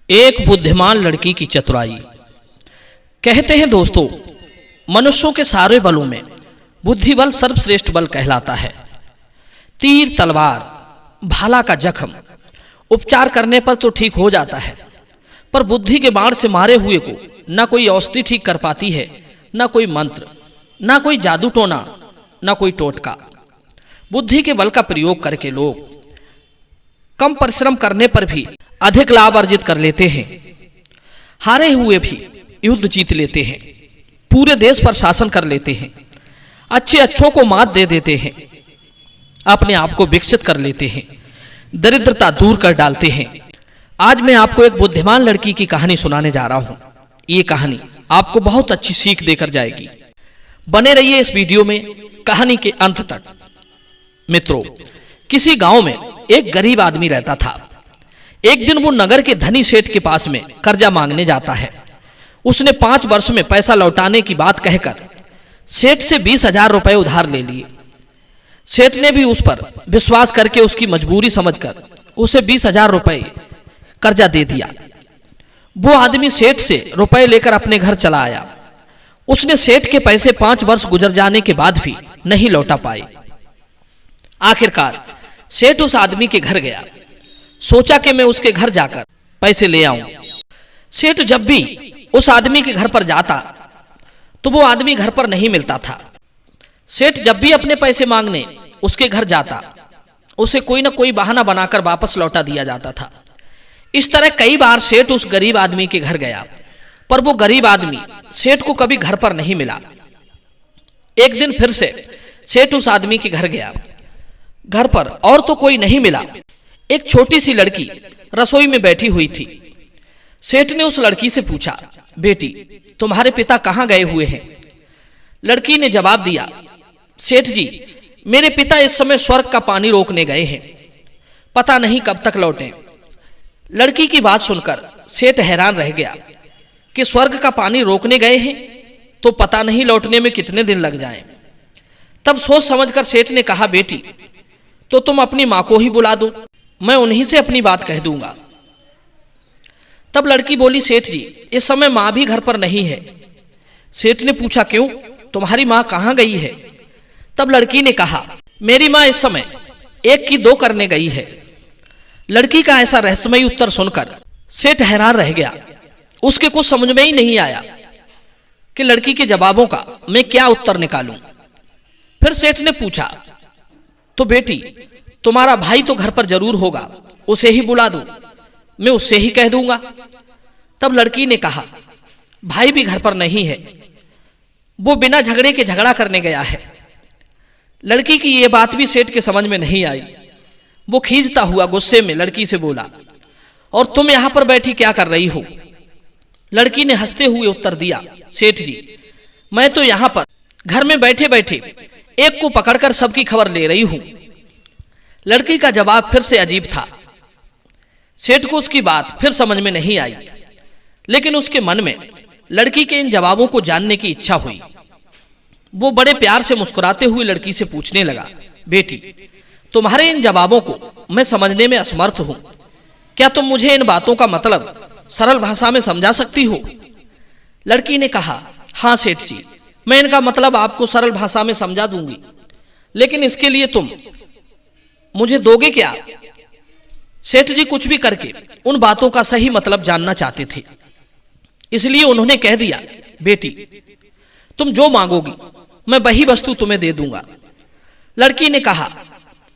एक बुद्धिमान लड़की की चतुराई। कहते हैं दोस्तों, मनुष्यों के सारे बलों में बुद्धि बल सर्वश्रेष्ठ बल कहलाता है। तीर तलवार भाला का जख्म उपचार करने पर तो ठीक हो जाता है, पर बुद्धि के बाण से मारे हुए को न कोई औषधि ठीक कर पाती है, न कोई मंत्र, न कोई जादू टोना, न कोई टोटका। बुद्धि के बल का प्रयोग करके लोग कम परिश्रम करने पर भी अधिक लाभ अर्जित कर लेते हैं। हारे हुए भी युद्ध जीत लेते हैं, पूरे देश पर शासन कर लेते हैं, अच्छे अच्छों को मात दे देते हैं, अपने आप को विकसित कर लेते हैं, दरिद्रता दूर कर डालते हैं। आज मैं आपको एक बुद्धिमान लड़की की कहानी सुनाने जा रहा हूं। ये कहानी आपको बहुत अच्छी सीख देकर जाएगी। बने रहिए इस वीडियो में कहानी के अंत तक। मित्रों, किसी गांव में एक गरीब आदमी रहता था। एक दिन वो नगर के धनी सेठ के पास में कर्जा मांगने जाता है। उसने 5 वर्ष में पैसा लौटाने की बात कहकर सेठ से 20,000 रुपए उधार ले लिए। सेठ ने भी उस पर विश्वास करके उसकी मजबूरी समझकर उसे 20,000 रुपए कर्जा दे दिया। वो आदमी सेठ से रुपए लेकर अपने घर चला आया। उसने सेठ के पैसे 5 वर्ष गुजर जाने के बाद भी नहीं लौटा पाए। आखिरकार सेठ उस आदमी के घर गया। सोचा कि मैं उसके घर जाकर पैसे ले आऊं। सेठ जब भी उस आदमी के घर पर जाता तो वो आदमी घर पर नहीं मिलता था। सेठ जब भी अपने पैसे मांगने उसके घर जाता, उसे कोई ना कोई बहाना बनाकर वापस लौटा दिया जाता था। इस तरह कई बार सेठ उस गरीब आदमी के घर गया, पर वो गरीब आदमी सेठ को कभी घर पर नहीं मिला। एक दिन फिर से सेठ उस आदमी के घर गया। घर पर और तो कोई नहीं मिला। एक छोटी सी लड़की रसोई में बैठी हुई थी। सेठ ने उस लड़की से पूछा, बेटी, तुम्हारे पिता कहाँ गए हुए हैं? लड़की ने जवाब दिया, सेठ जी, मेरे पिता इस समय स्वर्ग का पानी रोकने गए हैं, पता नहीं कब तक लौटें। लड़की की बात सुनकर सेठ हैरान रह गया कि स्वर्ग का पानी रोकने गए हैं तो पता नहीं लौटने में कितने दिन लग जाएं। तब सोच समझकर सेठ ने कहा, बेटी, तो तुम अपनी माँ को ही बुला दो, मैं उन्हीं से अपनी बात कह दूंगा। तब लड़की बोली, सेठ जी, इस समय माँ भी घर पर नहीं है। सेठ ने पूछा, क्यों, तुम्हारी माँ कहाँ गई है? तब लड़की ने कहा, मेरी माँ इस समय 1 की 2 करने गई है। लड़की का ऐसा रहस्यमयी उत्तर सुनकर सेठ हैरान रह गया। उसके कुछ समझ में ही नहीं आया कि लड़की के जवाबों का मैं क्या उत्तर निकालूं। फिर सेठ ने पूछा, तो बेटी, तुम्हारा भाई तो घर पर जरूर होगा, उसे ही बुला दो, मैं उससे ही कह दूंगा। तब लड़की ने कहा, भाई भी घर पर नहीं है, वो बिना झगड़े के झगड़ा करने गया है। लड़की की यह बात भी सेठ के समझ में नहीं आई। वो खींचता हुआ गुस्से में लड़की से बोला, और तुम यहां पर बैठी क्या कर रही हो? लड़की ने हंसते हुए उत्तर दिया, सेठ जी, मैं तो यहां पर घर में बैठे बैठे एक को पकड़कर सबकी खबर ले रही हूं। लड़की का जवाब फिर से अजीब था। सेठ को उसकी बात फिर समझ में नहीं आई, लेकिन उसके मन में लड़की के इन जवाबों को जानने की इच्छा हुई। वो बड़े प्यार से मुस्कुराते हुए लड़की से पूछने लगा, बेटी, तुम्हारे इन जवाबों को मैं समझने में असमर्थ हूं, क्या तुम मुझे इन बातों का मतलब सरल भाषा में समझा सकती हो? लड़की ने कहा, हाँ सेठ जी, मैं इनका मतलब आपको सरल भाषा में समझा दूंगी, लेकिन इसके लिए तुम मुझे दोगे क्या? सेठ जी कुछ भी करके उन बातों का सही मतलब जानना चाहते थे, इसलिए उन्होंने कह दिया, बेटी, तुम जो मांगोगी मैं वही वस्तु तुम्हें दे दूंगा। लड़की ने कहा,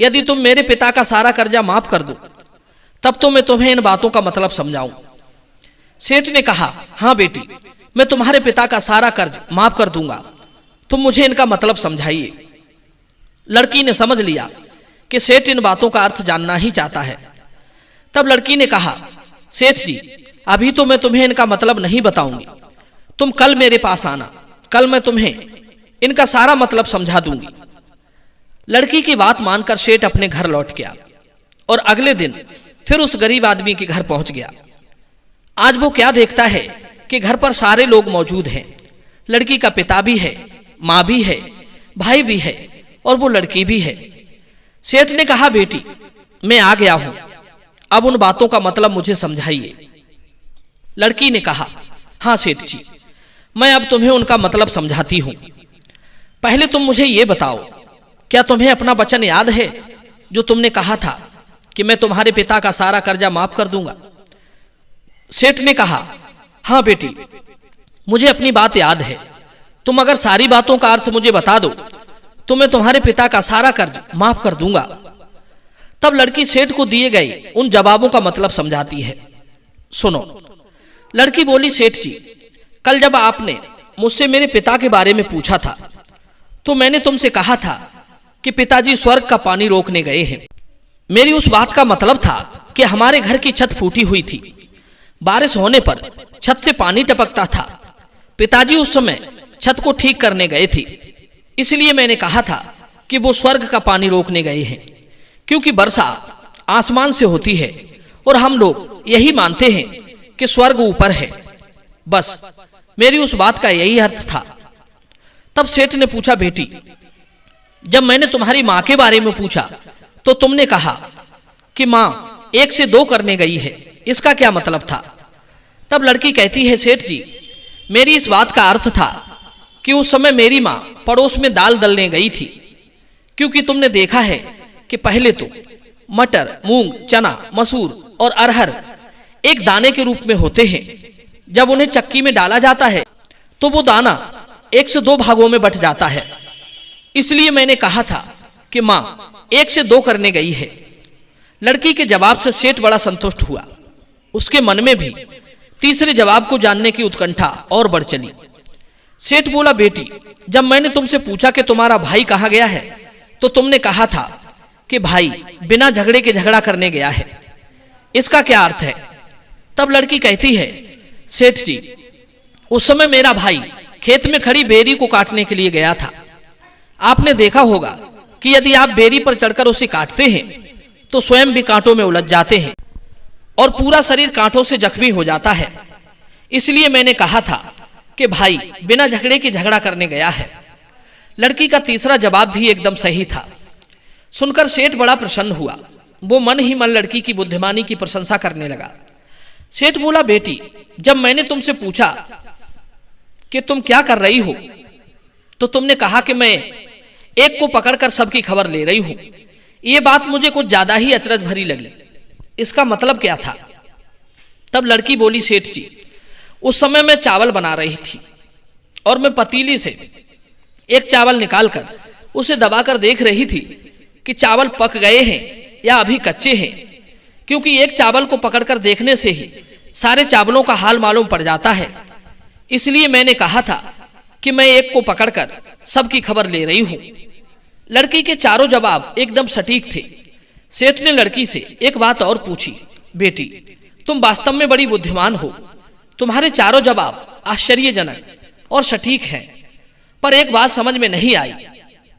यदि तुम मेरे पिता का सारा कर्जा माफ कर दो तब तो मैं तुम्हें इन बातों का मतलब समझाऊं। सेठ ने कहा, हाँ बेटी, मैं तुम्हारे पिता का सारा कर्ज माफ कर दूंगा, तुम मुझे इनका मतलब समझाइए। लड़की ने समझ लिया कि सेठ इन बातों का अर्थ जानना ही चाहता है। तब लड़की ने कहा, सेठ जी, अभी तो मैं तुम्हें इनका मतलब नहीं बताऊंगी, तुम कल मेरे पास आना, कल मैं तुम्हें इनका सारा मतलब समझा दूंगी। लड़की की बात मानकर सेठ अपने घर लौट गया और अगले दिन फिर उस गरीब आदमी के घर पहुंच गया। आज वो क्या देखता है कि घर पर सारे लोग मौजूद हैं। लड़की का पिता भी है, माँ भी है, भाई भी है और वो लड़की भी है। सेठ ने कहा, बेटी, मैं आ गया हूं, अब उन बातों का मतलब मुझे समझाइए। लड़की ने कहा, हाँ सेठ जी, मैं अब तुम्हें उनका मतलब समझाती हूं। पहले तुम मुझे ये बताओ, क्या तुम्हें अपना वचन याद है जो तुमने कहा था कि मैं तुम्हारे पिता का सारा कर्जा माफ कर दूंगा? सेठ ने कहा, हाँ बेटी, मुझे अपनी बात याद है। तुम अगर सारी बातों का अर्थ मुझे बता दो तो मैं तुम्हारे पिता का सारा कर्ज माफ कर दूंगा। तब लड़की सेठ को दिए गए उन जवाबों का मतलब समझाती है। सुनो, लड़की बोली, सेठ जी, कल जब आपने मुझसे मेरे पिता के बारे में पूछा था तो मैंने तुमसे कहा था कि पिताजी स्वर्ग का पानी रोकने गए हैं। मेरी उस बात का मतलब था कि हमारे घर की छत फूटी हुई थी। बारिश होने पर छत से पानी टपकता था। पिताजी उस समय छत को ठीक करने गए थे, इसलिए मैंने कहा था कि वो स्वर्ग का पानी रोकने गए हैं, क्योंकि वर्षा आसमान से होती है और हम लोग यही मानते हैं कि स्वर्ग ऊपर है। बस मेरी उस बात का यही अर्थ था। तब सेठ ने पूछा, बेटी, जब मैंने तुम्हारी माँ के बारे में पूछा तो तुमने कहा कि माँ 1 से 2 करने गई है, इसका क्या मतलब था? तब लड़की कहती है, सेठ जी, मेरी इस बात का अर्थ था कि उस समय मेरी माँ पड़ोस में दाल दलने गई थी, क्योंकि तुमने देखा है कि पहले तो मटर, मूंग, चना, मसूर और अरहर एक दाने के रूप में होते हैं। जब उन्हें चक्की में डाला जाता है तो वो दाना 1 से 2 भागों में बंट जाता है। इसलिए मैंने कहा था कि माँ 1 से 2 करने गई है। लड़की के जवाब से सेठ बड़ा संतुष्ट हुआ। उसके मन में भी तीसरे जवाब को जानने की उत्कंठा और बढ़ चली। सेठ बोला, बेटी, जब मैंने तुमसे पूछा कि तुम्हारा भाई कहाँ गया है तो तुमने कहा था कि भाई बिना झगड़े के झगड़ा करने गया है, इसका क्या अर्थ है? तब लड़की कहती है, सेठ जी, उस समय मेरा भाई खेत में खड़ी बेरी को काटने के लिए गया था। आपने देखा होगा कि यदि आप बेरी पर चढ़कर उसे काटते हैं तो स्वयं भी कांटों में उलझ जाते हैं और पूरा शरीर कांटों से जख्मी हो जाता है। इसलिए मैंने कहा था कि भाई बिना झगड़े के झगड़ा करने गया है। लड़की का तीसरा जवाब भी एकदम सही था। सुनकर सेठ बड़ा प्रसन्न हुआ। वो मन ही मन लड़की की बुद्धिमानी की प्रशंसा करने लगा। सेठ बोला, बेटी, जब मैंने तुमसे पूछा कि तुम क्या कर रही हो तो तुमने कहा कि मैं एक को पकड़कर सबकी खबर ले रही हूं। ये बात मुझे कुछ ज्यादा ही अचरज भरी लगी। इसका मतलब क्या था? तब लड़की बोली, सेठ जी, उस समय मैं चावल बना रही थी और मैं पतीली से एक चावल निकालकर उसे दबाकर देख रही थी कि चावल पक गए हैं या अभी कच्चे हैं, क्योंकि एक चावल को पकड़कर देखने से ही सारे चावलों का हाल मालूम पड़ जाता है। इसलिए मैंने कहा था कि मैं एक को पकड़कर सबकी खबर ले रही हूं। लड़की के चारों जवाब एकदम सटीक थे। सेठ ने लड़की से एक बात और पूछी, बेटी, तुम वास्तव में बड़ी बुद्धिमान हो। तुम्हारे चारों जवाब आश्चर्यजनक और सटीक हैं, पर एक बात समझ में नहीं आई।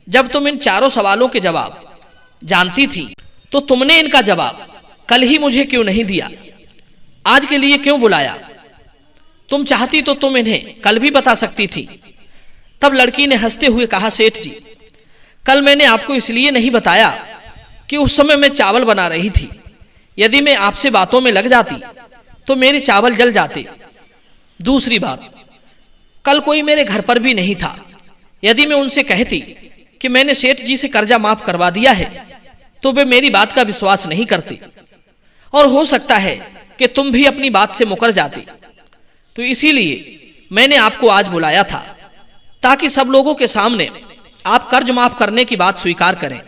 जब तुम इन चारों सवालों के जवाब जानती थी तो तुमने इनका जवाब कल ही मुझे क्यों नहीं दिया? आज के लिए क्यों बुलाया? तुम चाहती तो तुम इन्हें कल भी बता सकती थी। तब लड़की ने हंसते हुए कहा, सेठ जी, कल मैंने आपको इसलिए नहीं बताया कि उस समय मैं चावल बना रही थी। यदि मैं आपसे बातों में लग जाती तो मेरे चावल जल जाते। दूसरी बात, कल कोई मेरे घर पर भी नहीं था। यदि मैं उनसे कहती कि मैंने सेठ जी से कर्जा माफ करवा दिया है तो वे मेरी बात का विश्वास नहीं करते और हो सकता है कि तुम भी अपनी बात से मुकर जाते। तो इसीलिए मैंने आपको आज बुलाया था ताकि सब लोगों के सामने आप कर्ज माफ करने की बात स्वीकार करें,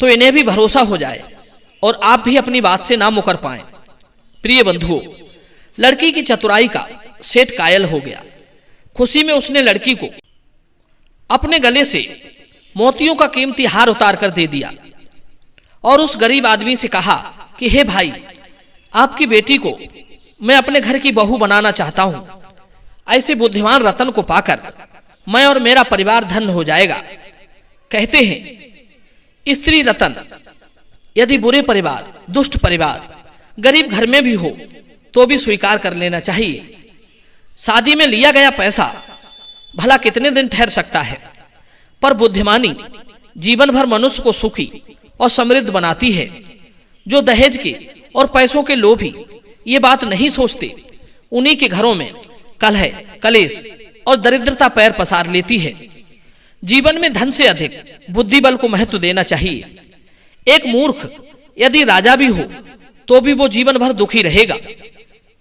तो इन्हें भी भरोसा हो जाए और आप भी अपनी बात से ना मुकर पाएं। प्रिय बंधुओं, लड़की की चतुराई का सेठ कायल हो गया। खुशी में उसने लड़की को अपने गले से मोतियों का कीमती हार उतार कर दे दिया और उस गरीब आदमी से कहा कि हे भाई, आपकी बेटी को मैं अपने घर की बहू बनाना चाहता हूं। ऐसे बुद्धिमान रतन को पाकर मैं और मेरा परिवार धन्य हो जाएगा। कहते हैं, स्त्री रतन यदि बुरे परिवार, दुष्ट परिवार, गरीब घर में भी हो तो भी स्वीकार कर लेना चाहिए। शादी में लिया गया पैसा भला कितने दिन ठहर सकता है, पर बुद्धिमानी जीवन भर मनुष्य को सुखी और समृद्ध बनाती है। जो दहेज के और पैसों के लोभी ये बात नहीं सोचते उन्हीं के घरों में कलह, कलेश और दरिद्रता पैर पसार लेती है। जीवन में धन से अधिक बुद्धि बल को महत्व देना चाहिए। एक मूर्ख यदि राजा भी हो तो भी वो जीवन भर दुखी रहेगा।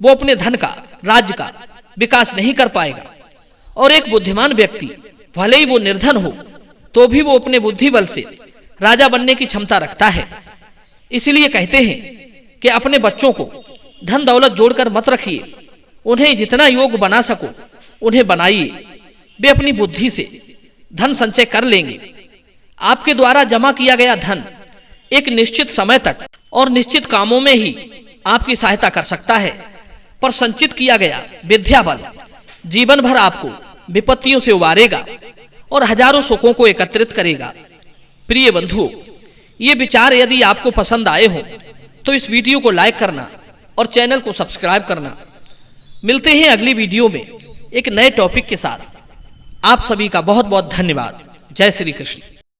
वो अपने धन का, राज्य का विकास नहीं कर पाएगा। और एक बुद्धिमान व्यक्ति भले ही वो निर्धन हो तो भी वो अपने बुद्धि बल से राजा बनने की क्षमता रखता है। इसलिए कहते हैं कि अपने बच्चों को धन दौलत जोड़कर मत रखिए, उन्हें जितना योग्य बना सको उन्हें बनाइए। वे अपनी बुद्धि से धन संचय कर लेंगे। आपके द्वारा जमा किया गया धन एक निश्चित समय तक और निश्चित कामों में ही आपकी सहायता कर सकता है, पर संचित किया गया विद्या बल जीवन भर आपको विपत्तियों से उबारेगा और हजारों सुखों को एकत्रित करेगा। प्रिय बंधुओं, ये विचार यदि आपको पसंद आए हो तो इस वीडियो को लाइक करना और चैनल को सब्सक्राइब करना। मिलते हैं अगली वीडियो में एक नए टॉपिक के साथ। आप सभी का बहुत बहुत धन्यवाद। जय श्री कृष्ण।